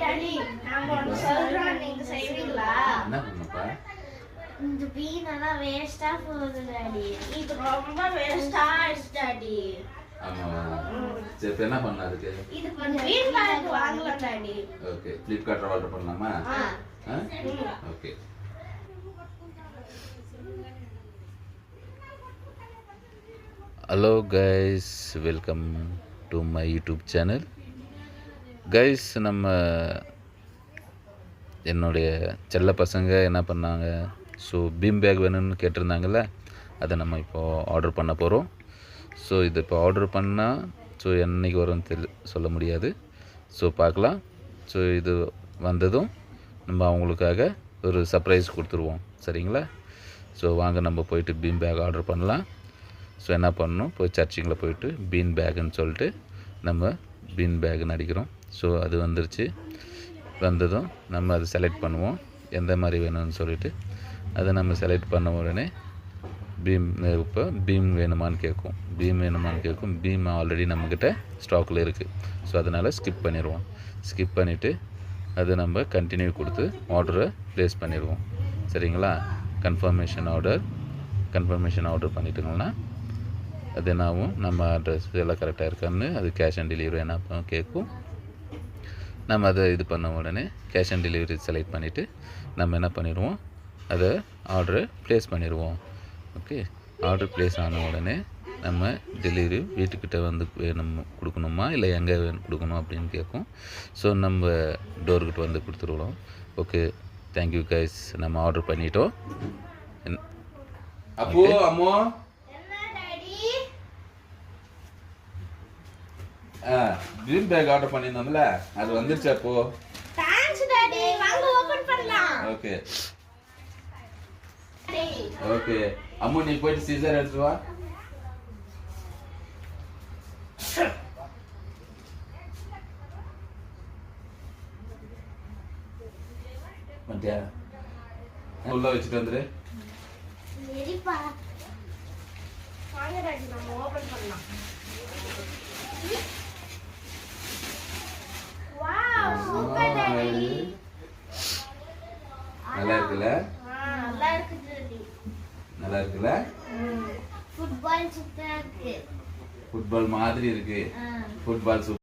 Daddy நான் ஒன்னு சொல்றேன் நீங்க செய்வீங்களா? என்ன பண்ணப்பா? இந்த பீன் எல்லாம் வேஸ்டா போகுது டாடி. இது ரொம்ப வேஸ்டா ஆயிடுச்சு டாடி. ஆமாவா? சரி இப்ப என்ன பண்ணலாம் அதுக்கு? இது பீன் பேக் வாங்கலாம் டாடி. ஓகே ஃபிளிப்கார்ட்ல ஆர்டர் பண்ணலாமா? Okay. Hello guys, welcome to my YouTube channel. Guys, நம்ம என்னுடைய செல்ல பசங்க என்ன பண்ணாங்க, ஸோ பீம் பேக் வேணும்னு கேட்டிருந்தாங்கல்ல, அதை நம்ம இப்போது ஆர்டர் பண்ண போகிறோம். ஸோ இது இப்போ ஆர்டர் பண்ணால் ஸோ என்றைக்கு வரும்னு சொல்ல முடியாது. ஸோ பார்க்கலாம். ஸோ இது வந்ததும் நம்ம அவங்களுக்காக ஒரு சர்ப்ரைஸ் கொடுத்துருவோம், சரிங்களா? ஸோ வாங்க நம்ம போயிட்டு பீம் பேக் ஆர்டர் பண்ணலாம். ஸோ என்ன பண்ணணும், போய் சர்ச்சிங்கில் போயிட்டு பீன் பேக்குன்னு சொல்லிட்டு நம்ம பீன் பேக்குன்னு அடிக்கிறோம். ஸோ அது வந்துருச்சு. வந்ததும் நம்ம அதை செலக்ட் பண்ணுவோம், எந்த மாதிரி வேணும்னு சொல்லிவிட்டு அதை நம்ம செலக்ட் பண்ண உடனே பீம் இப்போ பீம் வேணுமான்னு கேட்கும். பீம் ஆல்ரெடி நம்மக்கிட்ட ஸ்டாக்கில் இருக்குது. ஸோ அதனால் ஸ்கிப் பண்ணிடுவோம். ஸ்கிப் பண்ணிவிட்டு அதை நம்ம கண்டினியூ கொடுத்து ஆர்டரை ப்ளேஸ் பண்ணிடுவோம், சரிங்களா? கன்ஃபர்மேஷன் ஆர்டர் பண்ணிட்டோங்கன்னா அது என்னாகும், நம்ம அட்ரஸ் எல்லாம் கரெக்டாக இருக்கான்னு அது கேஷ் ஆன் டெலிவரி என்ன கேட்கும். நம்ம அதை இது பண்ண உடனே கேஷ் ஆன் டெலிவரி செலக்ட் பண்ணிவிட்டு நம்ம என்ன பண்ணிடுவோம், அதை ஆர்டரை ப்ளேஸ் பண்ணிடுவோம். ஓகே, ஆர்டர் ப்ளேஸ் ஆன உடனே நம்ம டெலிவரி வீட்டுக்கிட்ட வந்து வேணும் கொடுக்கணுமா இல்லை எங்கே கொடுக்கணும் அப்படின்னு கேட்கும். ஸோ நம்ம டோர்கிட்ட வந்து கொடுத்துருவோம். Okay, thank you guys. நம்ம ஆர்டர் பண்ணிட்டோம். அப்போ அம்மோ பீம் பேக் ஆர்டர் பண்ணிருந்தோம்ல, அது வந்துருச்சு. அப்போ தேங்க்ஸ் டாடி. வாங்க ஓபன் பண்ணலாம். Okay okay. அம்மு நீ போயிட்டு சீசர் எடுத்து வா. மத்தியா உள்ள வச்சுட்டு வந்துரு. சரிப்பா. வாங்க டாடி நம்ம ஓபன் பண்ணலாம். Wow, super daddy. நல்லா இருக்குல்ல? நல்லா இருக்கு டாடி. நல்லா இருக்குல்ல? ஃபுட்பால் சூப்பரா இருக்கு. ஃபுட்பால் மாதிரி இருக்கு. ஃபுட்பால்